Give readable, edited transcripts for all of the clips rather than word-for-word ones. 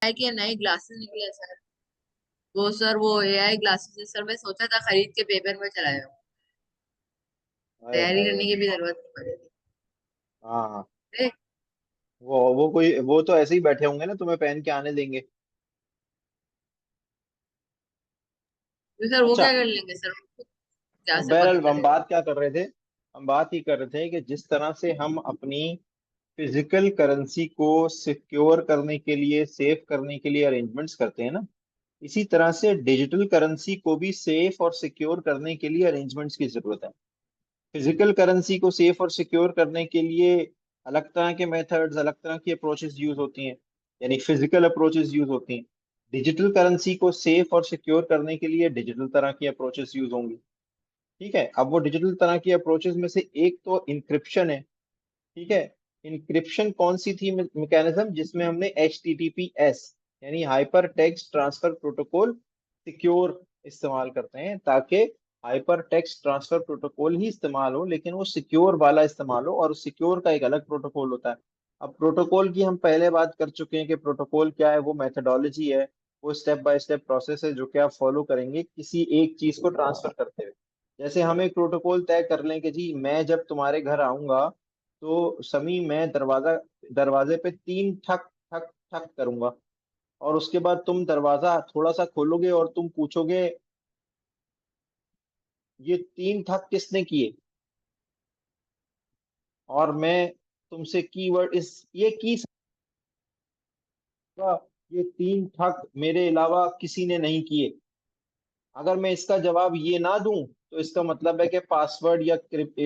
है कि नए ग्लासेस निकले सर। वो सर वो एआई ग्लासेस सर मैं सोचा था खरीद के पेपर में चलाया हूँ। हाय तैयारी हाय। करने की भी जरूरत नहीं पड़ेगी। हाँ। अरे, वो कोई वो तो ऐसे ही बैठे होंगे ना, तुम्हें पहन के आने देंगे। तो सर वो अच्छा। क्या कर लेंगे सर? क्या तो सर पता बहरहाल हम चलेगा? बात क्या कर रहे थे, हम बात ही कर रहे थे कि जिस तरह से हम अपनी फिजिकल करेंसी को सिक्योर करने के लिए, सेफ करने के लिए अरेंजमेंट्स करते हैं ना, इसी तरह से डिजिटल करेंसी को भी सेफ और सिक्योर करने के लिए अरेंजमेंट्स की जरूरत है। फिजिकल करेंसी को सेफ और सिक्योर करने के लिए अलग तरह के मेथड्स, अलग तरह की अप्रोचेस यूज होती हैं, यानी फिजिकल अप्रोचेस यूज होती हैं। डिजिटल करेंसी को सेफ और सिक्योर करने के लिए डिजिटल तरह की अप्रोचेस यूज होंगी। ठीक है, अब वो डिजिटल तरह की अप्रोचेस में से एक तो इंक्रिप्शन है। ठीक है। इंक्रिप्शन कौन सी थी मैकेनिज्म जिसमें हमने HTTPS यानी hyper text transfer protocol secure इस्तेमाल करते हैं, ताकि हाइपर टेक्स्ट ट्रांसफर प्रोटोकॉल ही इस्तेमाल हो, लेकिन वो सिक्योर वाला इस्तेमाल हो, और सिक्योर का एक अलग प्रोटोकॉल होता है। अब प्रोटोकॉल की हम पहले बात कर चुके हैं कि प्रोटोकॉल क्या है, वो मेथडोलॉजी है, वो स्टेप बाय स्टेप प्रोसेस है जो कि आप फॉलो करेंगे किसी एक चीज को ट्रांसफर करते हुए। जैसे हम एक प्रोटोकॉल तय कर लें कि जी मैं जब तुम्हारे घर आऊंगा तो समी मैं दरवाजे पे 3 ठक ठक ठक करूंगा, और उसके बाद तुम दरवाजा थोड़ा सा खोलोगे और तुम पूछोगे ये 3 ठक किसने किए, और मैं तुमसे कीवर्ड इस ये की सकूंगा, ये 3 ठक मेरे अलावा किसी ने नहीं किए। अगर मैं इसका जवाब ये ना दूं तो इसका मतलब है कि पासवर्ड या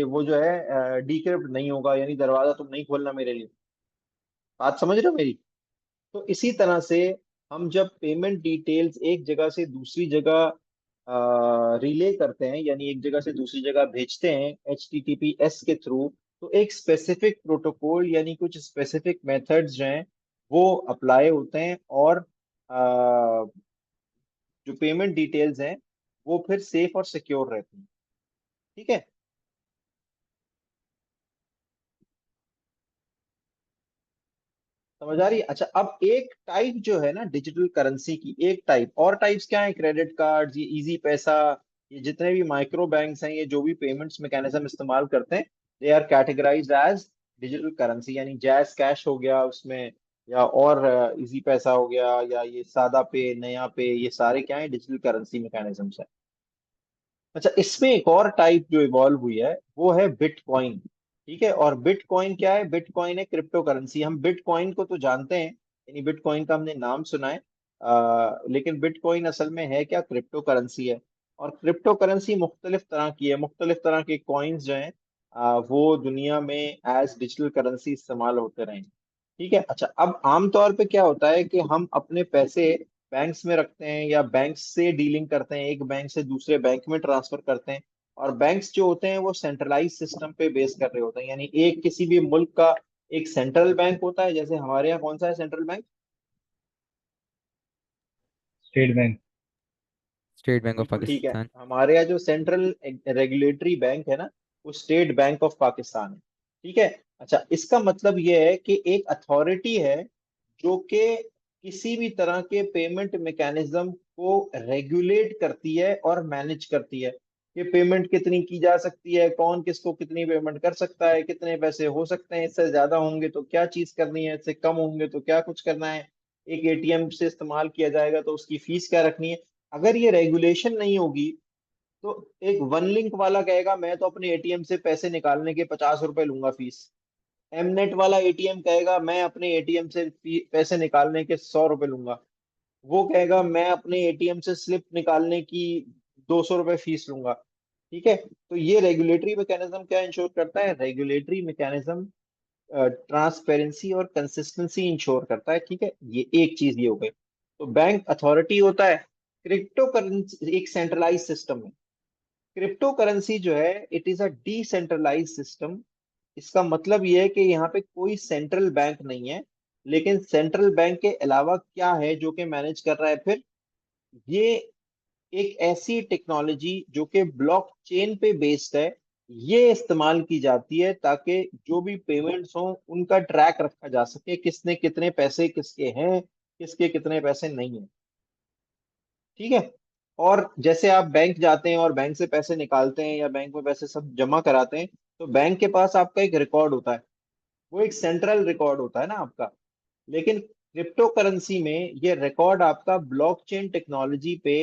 वो जो है डिक्रिप्ट नहीं होगा, यानी दरवाजा तुम नहीं खोलना मेरे लिए। बात समझ रहे हो मेरी? तो इसी तरह से हम जब पेमेंट डिटेल्स एक जगह से दूसरी जगह रिले करते हैं, यानी एक जगह से दूसरी जगह भेजते हैं HTTPS के थ्रू, तो एक स्पेसिफिक प्रोटोकॉल यानी कुछ स्पेसिफिक मेथड्स जो हैं वो अप्लाई होते हैं, और अ, जो पेमेंट डिटेल्स हैं वो फिर सेफ और सिक्योर रहती हैं। ठीक है। समझ आ रही है? अच्छा, अब एक टाइप जो है ना डिजिटल करेंसी की, एक टाइप, और टाइप्स क्या है, क्रेडिट कार्ड, ये इजी पैसा, ये जितने भी माइक्रो बैंक्स हैं, ये जो भी पेमेंट्स मैकेनिज्म इस्तेमाल करते हैं, they are categorized as digital currency, यानी जैज कैश हो गया उसमें, या और इजी पैसा हो गया, या ये सादा पे, नया पे, ये सारे क्या है, डिजिटल करेंसी मैकेनिज्म्स है। अच्छा, इसमें एक और टाइप जो इवॉल्व हुई है वो है बिटकॉइन। ठीक है, और बिटकॉइन क्या है? बिटकॉइन है क्रिप्टो करेंसी। हम बिटकॉइन को तो जानते हैं, यानी बिटकॉइन का हमने नाम सुना है, लेकिन बिटकॉइन असल में है क्या? क्रिप्टो करेंसी है। और क्रिप्टो करेंसी मुख्तलिफ तरह की है, मुख्तलिफ तरह के कॉइन्स जो हैं वो दुनिया में एज डिजिटल करेंसी इस्तेमाल होते रहे। ठीक है। अच्छा, अब आमतौर पे क्या होता है कि हम अपने पैसे बैंक्स में रखते हैं, या बैंक से डीलिंग करते हैं, एक बैंक से दूसरे बैंक में ट्रांसफर करते हैं, और बैंक्स जो होते हैं वो सेंट्रलाइज सिस्टम पे बेस कर रहे होते हैं, यानी एक किसी भी मुल्क का एक सेंट्रल बैंक होता है। जैसे हमारे यहाँ कौन सा है central bank? State bank. State bank of बिल्कुल ठीक है, पाकिस्तान। हमारे यहाँ जो सेंट्रल रेगुलेटरी बैंक है ना, वो स्टेट बैंक ऑफ पाकिस्तान है। ठीक है। अच्छा, इसका मतलब ये है कि एक अथॉरिटी है जो कि किसी भी तरह के पेमेंट मैकेनिज्म को रेगुलेट करती है और मैनेज करती है, कि पेमेंट कितनी की जा सकती है, कौन किसको कितनी पेमेंट कर सकता है, कितने पैसे हो सकते हैं, इससे ज्यादा होंगे तो क्या चीज करनी है, इससे कम होंगे तो क्या कुछ करना है, एक ATM से इस्तेमाल किया जाएगा तो उसकी फीस क्या रखनी है। अगर ये रेगुलेशन नहीं होगी तो एक वन लिंक वाला कहेगा मैं तो अपने ATM से पैसे निकालने के 50 रुपए लूंगा फीस, Mnet वाला ATM कहेगा मैं अपने ATM से पैसे निकालने के 100 रुपए लूंगा, वो कहेगा मैं अपने ATM से स्लिप निकालने की 200 रुपए फीस लूंगा। ठीक है। तो ये रेगुलेटरी मैकेनिज्म क्या इंश्योर करता है? रेगुलेटरी मैकेनिज्म ट्रांसपेरेंसी और कंसिस्टेंसी इंश्योर करता है। ठीक है, ये एक चीज ये हो गई। तो बैंक अथॉरिटी होता है, क्रिप्टो करेंसी एक सेंट्रलाइज सिस्टम है। क्रिप्टो करेंसी जो है it is a decentralise system. इसका मतलब ये है कि यहाँ पे कोई सेंट्रल बैंक नहीं है, लेकिन सेंट्रल बैंक के अलावा क्या है जो कि मैनेज कर रहा है फिर? ये एक ऐसी टेक्नोलॉजी जो कि ब्लॉकचेन पे बेस्ड है, ये इस्तेमाल की जाती है ताकि जो भी पेमेंट्स हों उनका ट्रैक रखा जा सके, किसने कितने पैसे किसके हैं, किसके कितने पैसे नहीं है। ठीक है। और जैसे आप बैंक जाते हैं और बैंक से पैसे निकालते हैं या बैंक में पैसे सब जमा कराते हैं, तो बैंक के पास आपका एक रिकॉर्ड होता है, वो एक सेंट्रल रिकॉर्ड होता है ना आपका। लेकिन क्रिप्टो करेंसी में ये रिकॉर्ड आपका ब्लॉकचेन टेक्नोलॉजी पे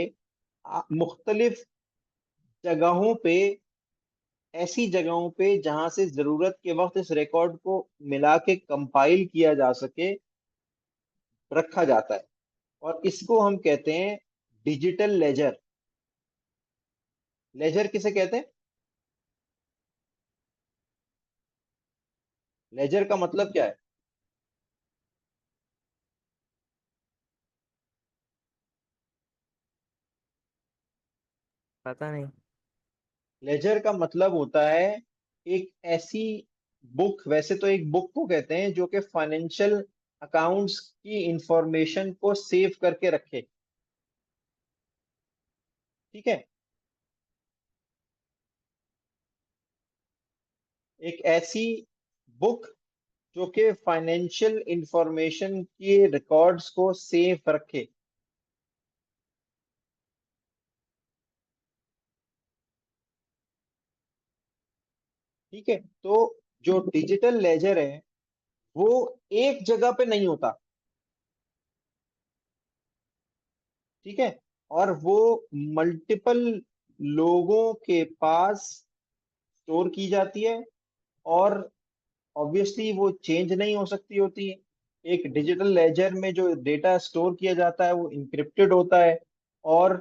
मुख्तलिफ जगहों पे, ऐसी जगहों पे जहां से जरूरत के वक्त इस रिकॉर्ड को मिला के कंपाइल किया जा सके, रखा जाता है। और इसको हम कहते हैं डिजिटल लेजर। लेजर किसे कहते हैं? लेजर का मतलब क्या है? पता नहीं। लेजर का मतलब होता है एक ऐसी बुक, वैसे तो एक बुक को कहते हैं जो कि फाइनेंशियल अकाउंट्स की इंफॉर्मेशन को सेव करके रखे। ठीक है। एक ऐसी बुक जो कि फाइनेंशियल इंफॉर्मेशन के रिकॉर्ड्स को सेव रखे। ठीक है। तो जो डिजिटल लेजर है वो एक जगह पे नहीं होता। ठीक है। और वो मल्टीपल लोगों के पास स्टोर की जाती है, और ऑब्वियसली वो चेंज नहीं हो सकती होती है। एक डिजिटल लेजर में जो डेटा स्टोर किया जाता है वो इंक्रिप्टेड होता है, और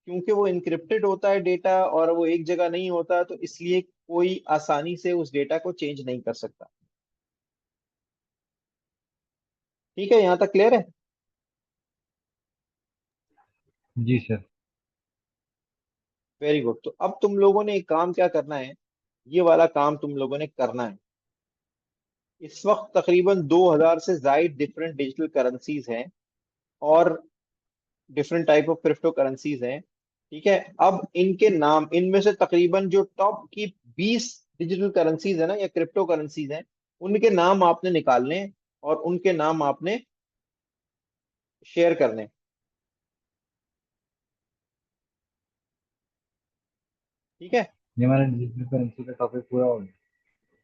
क्योंकि वो इंक्रिप्टेड होता है डेटा और वो एक जगह नहीं होता, तो इसलिए कोई आसानी से उस डेटा को चेंज नहीं कर सकता। ठीक है, यहाँ तक क्लियर है? जी सर। Very good. तो अब तुम लोगों ने एक काम क्या करना है, ये वाला काम तुम लोगों ने करना है। इस वक्त तकरीबन 2000 से ज्यादा डिफरेंट डिजिटल करेंसीज हैं, और different type of crypto currencies हैं। ठीक है। अब इनके नाम, इनमें से तकरीबन जो टॉप की 20 डिजिटल करेंसीज है ना, या क्रिप्टो करेंसीज हैं, उनके नाम आपने निकालने हैं, और उनके नाम आपने शेयर करने हैं। ठीक है। ये हमारा डिजिटल करेंसी का टॉपिक पूरा हो गया।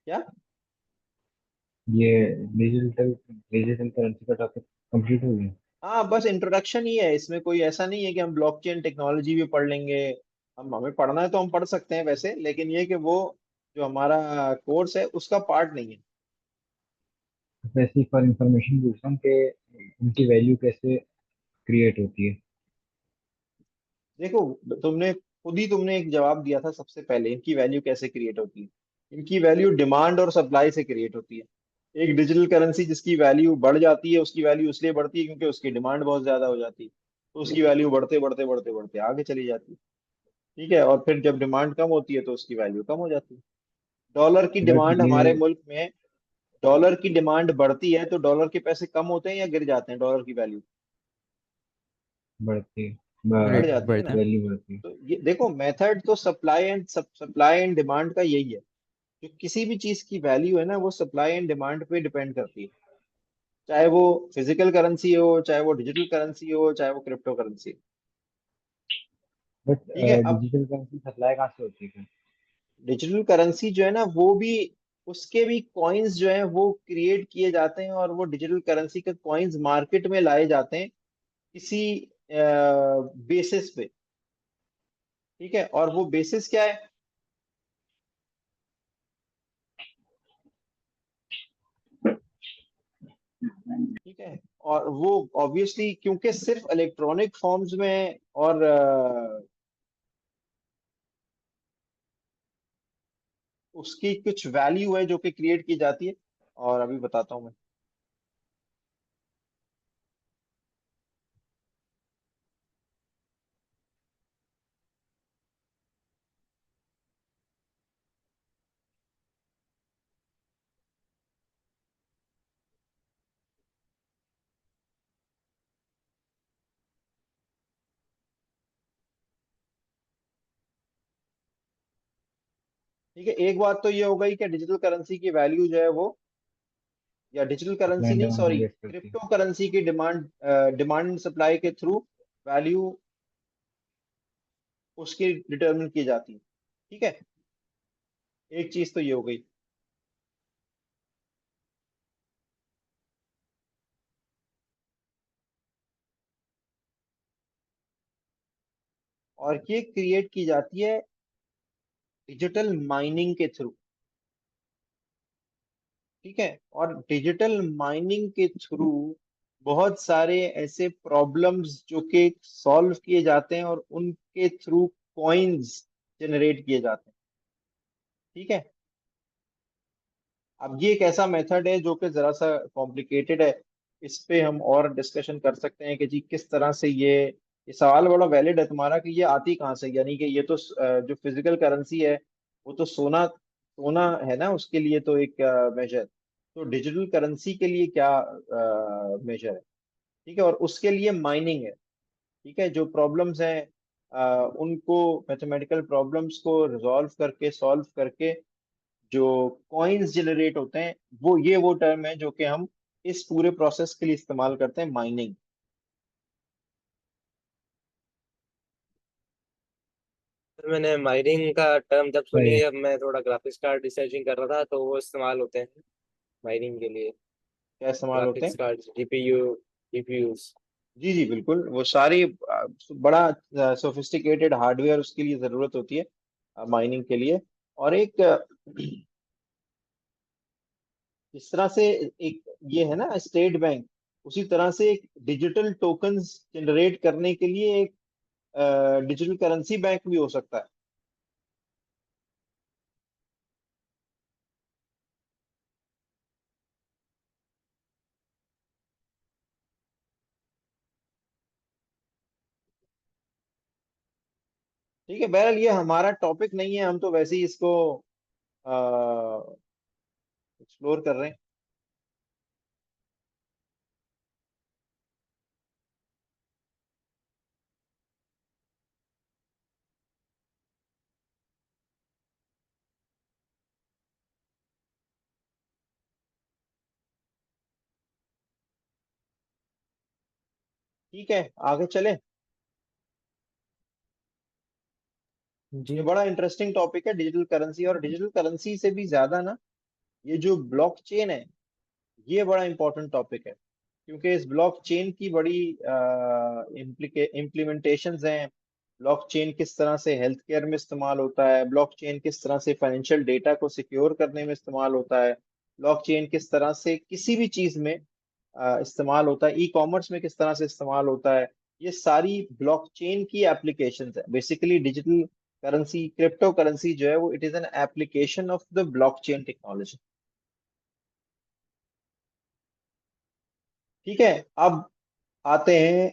क्या? ये डिजिटल डिजिटल करेंसी का टॉपिक कंप्लीट हो गया। हाँ, बस इंट्रोडक्शन ही है, इसमें कोई ऐसा नहीं है कि हम ब्लॉकचेन टेक्नोलॉजी भी पढ़ लेंगे। हम हमें पढ़ना है तो हम पढ़ सकते हैं वैसे, लेकिन ये कि वो जो हमारा कोर्स है उसका पार्ट नहीं है। वैसे फॉर इंफॉर्मेशन पूछ रहा हूँ कि इनकी वैल्यू कैसे क्रिएट होती है। देखो, तुमने एक जवाब दिया था सबसे पहले, इनकी वैल्यू कैसे क्रिएट होती है। इनकी वैल्यू डिमांड और सप्लाई से क्रिएट होती है। एक डिजिटल करेंसी जिसकी वैल्यू बढ़ जाती है, उसकी वैल्यू इसलिए बढ़ती है क्योंकि उसकी डिमांड बहुत ज्यादा हो जाती है, तो उसकी वैल्यू बढ़ते बढ़ते बढ़ते बढ़ते आगे चली जाती है। ठीक है। और फिर जब डिमांड कम होती है तो उसकी वैल्यू कम हो जाती है। डॉलर की बट डिमांड ये हमारे मुल्क में, डॉलर की डिमांड बढ़ती है तो डॉलर के पैसे कम होते हैं या गिर जाते हैं, डॉलर की वैल्यू बढ़ती है, बढ़ यूनिट जाती है ना। बढ़ता है। वैल्यू बढ़ती है। तो ये देखो, मेथड तो सप्लाई एंड डिमांड का यही है। जो किसी भी चीज की वैल्यू है ना, वो सप्लाई एंड डिमांड पे डिपेंड करती है। चाहे वो फिजिकल करेंसी हो, चाहे वो डिजिटल करेंसी हो, चाहे वो क्रिप्टो करेंसी हो। बट ठीक है। अब डिजिटल करेंसी सप्लाई कहाँ से होती है? डिजिटल करेंसी जो है ना, वो भी, उसके भी कॉइन्स जो है वो क्रिएट किए जाते हैं, और वो डिजिटल करेंसी के कॉइन्स मार्केट में लाए जाते हैं किसी बेसिस पे। ठीक है। और वो बेसिस क्या है? ठीक है। और वो ऑब्वियसली क्योंकि सिर्फ इलेक्ट्रॉनिक फॉर्म्स में, और उसकी कुछ वैल्यू है जो कि क्रिएट की जाती है, और अभी बताता हूँ मैं। ठीक है। एक बात तो ये हो गई कि डिजिटल करेंसी की वैल्यू जो है वो या डिजिटल सप्लाई करेंसी एंड नहीं, डिमांड सॉरी, रिलेट करती है। क्रिप्टो करेंसी की डिमांड एंड सप्लाई के थ्रू वैल्यू उसकी डिटरमिन की जाती है। ठीक है, एक चीज तो ये हो गई। और ये क्रिएट की जाती है डिजिटल माइनिंग के थ्रू। ठीक है, और डिजिटल माइनिंग के थ्रू बहुत सारे ऐसे प्रॉब्लम्स जो कि सॉल्व किए जाते हैं और उनके थ्रू कॉइन्स जनरेट किए जाते हैं। ठीक है, अब ये एक ऐसा मेथड है जो कि जरा सा कॉम्प्लिकेटेड है। इस पे हम और डिस्कशन कर सकते हैं कि जी किस तरह से ये सवाल बड़ा वैलिड है तुम्हारा कि ये आती कहाँ से, यानी कि ये तो जो फिजिकल करेंसी है वो तो सोना सोना है ना, उसके लिए तो एक मेजर, तो डिजिटल करेंसी के लिए क्या मेजर है। ठीक है, और उसके लिए माइनिंग है। ठीक है, जो प्रॉब्लम्स हैं उनको, मैथमेटिकल प्रॉब्लम्स को रिजॉल्व करके सॉल्व करके जो कॉइन्स जनरेट होते हैं, वो टर्म है जो कि हम इस पूरे प्रोसेस के लिए इस्तेमाल करते हैं, माइनिंग। तो मैंने माइनिंग का टर्म जब सही सुनी है। जब मैं थोड़ा ग्राफिक्स कार्ड रिसर्चिंग कर रहा था तो वो इस्तेमाल होते हैं माइनिंग के लिए। क्या इस्तेमाल होते ग्राफिक्स हैं? Card, GPU, GPUs. जी जी बिल्कुल, वो सारी बड़ा सोफिस्टिकेटेड हार्डवेयर उसके लिए जरूरत होती है माइनिंग के लिए। और एक जिस तरह से एक ये है ना स्टेट बैंक, उसी तरह से एक डिजिटल टोकन्स जनरेट करने के लिए एक डिजिटल करेंसी बैंक भी हो सकता है। ठीक है, बहरहाल ये हमारा टॉपिक नहीं है, हम तो वैसे ही इसको एक्सप्लोर कर रहे हैं। ठीक है, आगे चले। ये जी। बड़ा इंटरेस्टिंग टॉपिक है डिजिटल करेंसी, और डिजिटल करेंसी से भी ज्यादा ना ये जो ब्लॉकचेन है ये बड़ा इंपॉर्टेंट टॉपिक है, क्योंकि इस ब्लॉकचेन की बड़ी इम्प्लीमेंटेशंस हैं। ब्लॉकचेन किस तरह से हेल्थ केयर में इस्तेमाल होता है, ब्लॉकचेन किस तरह से फाइनेंशियल डेटा को सिक्योर करने में इस्तेमाल होता है, ब्लॉकचेन किस तरह से किसी भी चीज में इस्तेमाल होता है, ई कॉमर्स में किस तरह से इस्तेमाल होता है। ये सारी ब्लॉकचेन की एप्लीकेशंस है। Basically digital currency, crypto currency जो है वो it is an application of the blockchain technology. ठीक है, अब आते हैं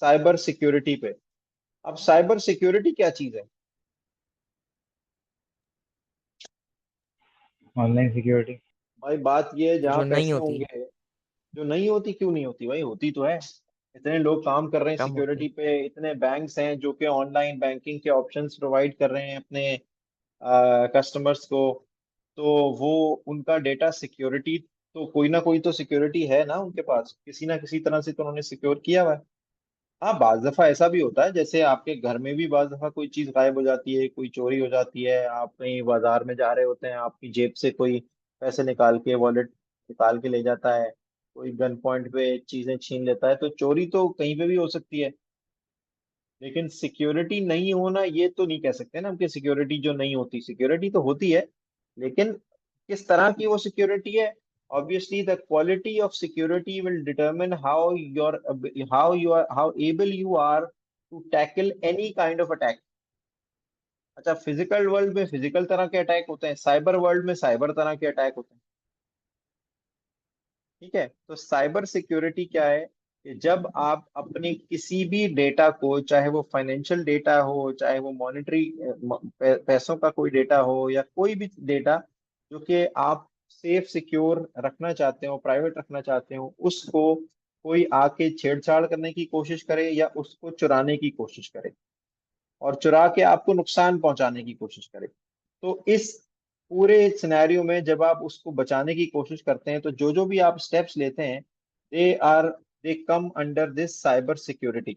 साइबर सिक्योरिटी पे। अब साइबर सिक्योरिटी क्या चीज है? Online security. भाई बात ये है, जहाँ जो नहीं पैसे होती, होंगे, जो नहीं होती, क्यों नहीं होती भाई, होती तो है। इतने लोग काम कर रहे हैं कम होती। सिक्योरिटी पे, इतने बैंक्स हैं जो कि ऑनलाइन बैंकिंग के ऑप्शंस प्रोवाइड कर रहे हैं अपने कस्टमर्स को। तो वो उनका डेटा सिक्योरिटी, तो कोई ना कोई तो सिक्योरिटी है ना उनके पास, किसी ना किसी तरह से तो उन्होंने सिक्योर किया हुआ है। हाँ, बाज दफा ऐसा भी होता है, जैसे आपके घर में भी बाज दफा कोई चीज गायब हो जाती है, कोई चोरी हो जाती है, आप कहीं बाजार में जा रहे होते हैं, आपकी जेब से कोई पैसे निकाल के, वॉलेट निकाल के ले जाता है, कोई गन पॉइंट पे चीजें छीन लेता है, तो चोरी तो कहीं पे भी हो सकती है। लेकिन सिक्योरिटी नहीं होना ये तो नहीं कह सकते ना हम कि सिक्योरिटी जो नहीं होती, सिक्योरिटी तो होती है, लेकिन किस तरह की वो सिक्योरिटी है। Obviously the quality of security will determine how able you are to tackle any kind of attack. अच्छा, फिजिकल वर्ल्ड में फिजिकल तरह के अटैक होते हैं, साइबर वर्ल्ड में साइबर तरह के अटैक होते हैं। ठीक है, तो साइबर सिक्योरिटी क्या है कि जब आप अपने किसी भी डेटा को, चाहे वो फाइनेंशियल डेटा हो, चाहे वो मॉनेटरी पैसों का कोई डेटा हो, या कोई भी डेटा जो कि आप सेफ सिक्योर रखना चाहते हो, प्राइवेट रखना चाहते हो, उसको कोई आके छेड़छाड़ करने की कोशिश करे या उसको चुराने की कोशिश करे और चुरा के आपको नुकसान पहुंचाने की कोशिश करे, तो इस पूरे सिनेरियो में जब आप उसको बचाने की कोशिश करते हैं तो जो जो भी आप स्टेप्स लेते हैं, they come under this cyber security.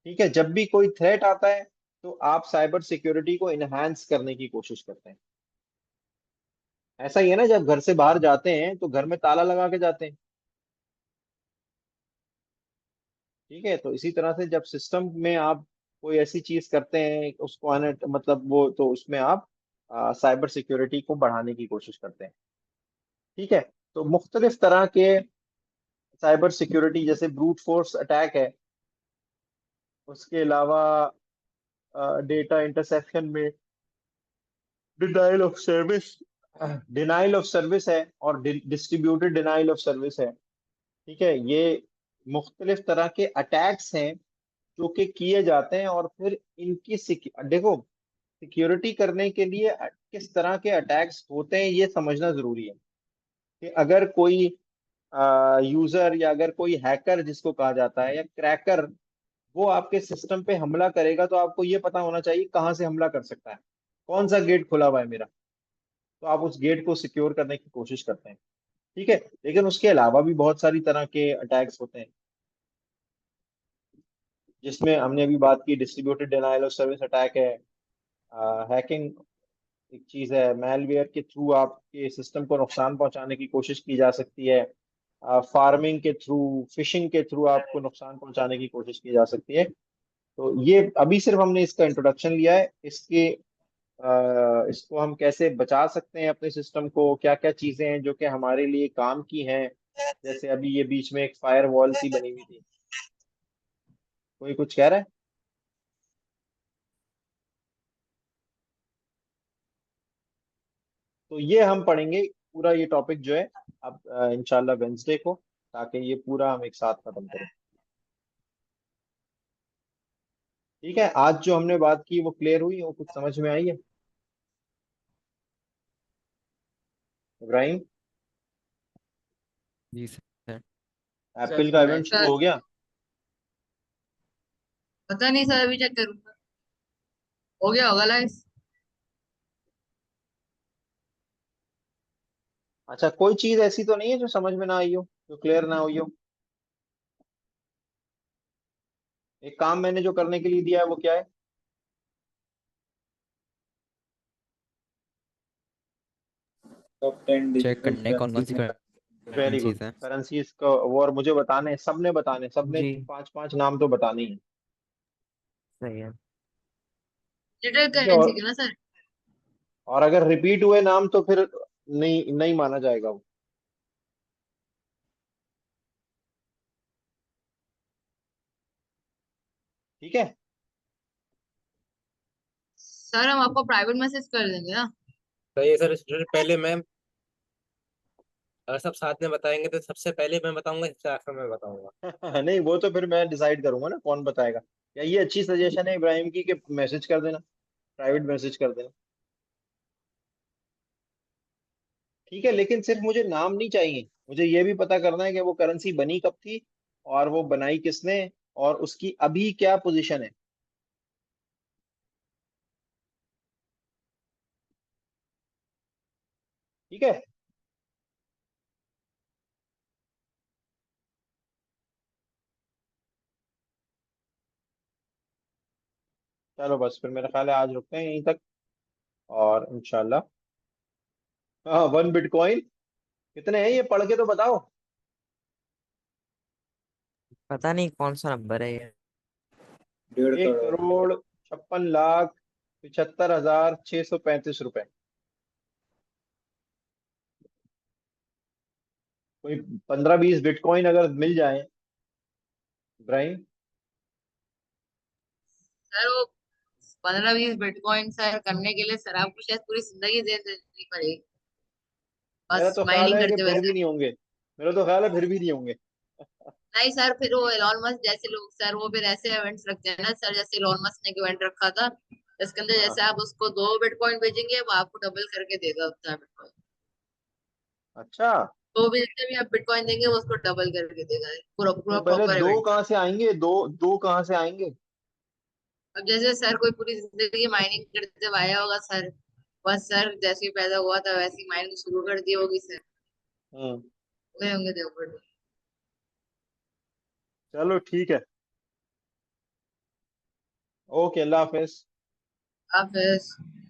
ठीक है, जब भी कोई थ्रेट आता है तो आप साइबर सिक्योरिटी को इनहांस करने की कोशिश करते हैं। ऐसा ही है ना, जब घर से बाहर जाते हैं तो घर में ताला लगा के जाते हैं। ठीक है, तो इसी तरह से जब सिस्टम में आप कोई ऐसी चीज करते हैं उसको आने मतलब वो, तो उसमें आप साइबर सिक्योरिटी को बढ़ाने की कोशिश करते हैं। ठीक है, तो मुख्तलिफ तरह के साइबर सिक्योरिटी जैसे ब्रूट फोर्स अटैक है, उसके अलावा डेटा इंटरसेप्शन में denial of service denial of service है, और डिस्ट्रीब्यूटेड डिनाइल ऑफ सर्विस है। ठीक है, ये मुख्तलिफ तरह के अटैक्स हैं जो कि किए जाते हैं, और फिर इनकी देखो, सिक्योरिटी करने के लिए किस तरह के अटैक्स होते हैं ये समझना जरूरी है। कि अगर कोई यूजर या अगर कोई हैकर जिसको कहा जाता है या क्रैकर, वो आपके सिस्टम पे हमला करेगा तो आपको ये पता होना चाहिए कहाँ से हमला कर सकता है, कौन सा गेट खुला हुआ है मेरा, तो आप उस गेट को सिक्योर करने की कोशिश करते हैं। ठीक है, लेकिन उसके अलावा भी बहुत सारी तरह के अटैक्स होते हैं, जिसमें हमने अभी बात की distributed denial of service attack है, हैकिंग एक चीज है, मेलवेयर के थ्रू आपके सिस्टम को नुकसान पहुंचाने की कोशिश की जा सकती है, फार्मिंग के थ्रू, फिशिंग के थ्रू आपको नुकसान पहुंचाने की कोशिश की जा सकती है। तो ये अभी सिर्फ हमने इसका इंट्रोडक्शन लिया है, इसको हम कैसे बचा सकते हैं अपने सिस्टम को, क्या क्या चीजें हैं जो कि हमारे लिए काम की हैं। जैसे अभी ये बीच में एक फायर वॉल सी बनी हुई थी, कोई कुछ कह रहा है? तो ये हम पढ़ेंगे पूरा ये टॉपिक जो है अब इंशाल्लाह वेंसडे को, ताकि ये पूरा हम एक साथ खत्म करें। ठीक है, आज जो हमने बात की वो क्लियर हुई, वो कुछ समझ में आई है इब्राहिम? जी सर। एप्पल का इवेंट शुरू सर हो गया? पता नहीं सर, अभी चेक करूंगा। हो गया होगा लाइव। अच्छा, कोई चीज ऐसी तो नहीं है जो समझ में ना आई हो, जो क्लियर ना हुई हो? एक काम मैंने जो करने के लिए दिया है वो क्या है? टॉप 10 चेक डिजिटल करने कौन कौन सी करेंसीज हैं। वेरी गुड, करेंसीज हैं। करेंसीज का वो, और मुझे बताने हैं, सबने बताने, सबने जी। पांच पांच नाम तो बताने ही हैं। सही है। डिजिटल ठीक है, करेंसी के ना सर? और अगर रिपीट हुए नाम तो फिर नहीं नहीं माना जाएगा वो। ठीक है, सर हम आपको प्राइवेट मैसेज कर देंगे ना। तो ये सर स्टूडेंट पहले मैम, अगर सब साथ में बताएंगे तो सबसे पहले मैं बताऊंगा, सबसे आखिर में बताऊंगा। नहीं वो तो फिर मैं डिसाइड करूंगा ना कौन बताएगा। या ये अच्छी सजेशन है इब्राहिम की कि मैसेज कर देना, प्राइवेट मैसेज कर देना। ठीक है, लेकिन सिर्फ मुझे नाम नहीं चाहिए, मुझे ये भी पता करना है कि वो करेंसी बनी कब थी, और वो बनाई किसने, और उसकी अभी क्या पोजीशन है। ठीक है, चलो बस फिर मेरा ख्याल है आज रुकते हैं यहीं तक, और इंशाल्लाह। हाँ, 1 बिटकॉइन कितने हैं ये पढ़ के तो बताओ। पता नहीं कौन सा नंबर है ये। 1.5 करोड़। 1,56,75,635 रुपए। कोई 15-20 बिटकॉइन अगर मिल जाए इब्राहिम। सर वो 15-20 बिटकॉइन सर करने के लिए सर आपको शायद पूरी जिंदगी दे देनी पड़ेगी, मेरा बस तो ख्याल माइनिंग है कि करते हुए फिर भी सर। नहीं होंगे, मेरा तो ख्याल है फिर भी नहीं होंगे। नहीं सर, फिर वो एलॉन मस्क जैसे लोग सर वो फिर ऐसे इवेंट्स रखते हैं ना सर, जैसे एलॉन मस्क ने एक इवेंट रखा था जिसके अंदर हाँ, जैसे आप उसको 2 बिटकॉइन भेजेंगे वो आपको डबल करके देगा उतना बिटकॉइन। अच्छा, तो भी जितने भी आप बिटकॉइन देंगे वो उसको डबल करके देगा, पूरा पूरा तो पहले प्रॉपर दो इवेंट था। कहाँ से आएंगे, दो दो कहाँ से आएंगे? अब जैसे सर कोई पूरी जिंदगी माइनिंग करते हुए आया होगा सर, बस सर जैसे ही पैदा हुआ था वैसे ही माइनिंग शुरू कर दी होगी सर, हम्म। गए होंगे देवगढ़। चलो ठीक है, ओके, अल्लाह हाफिज। आप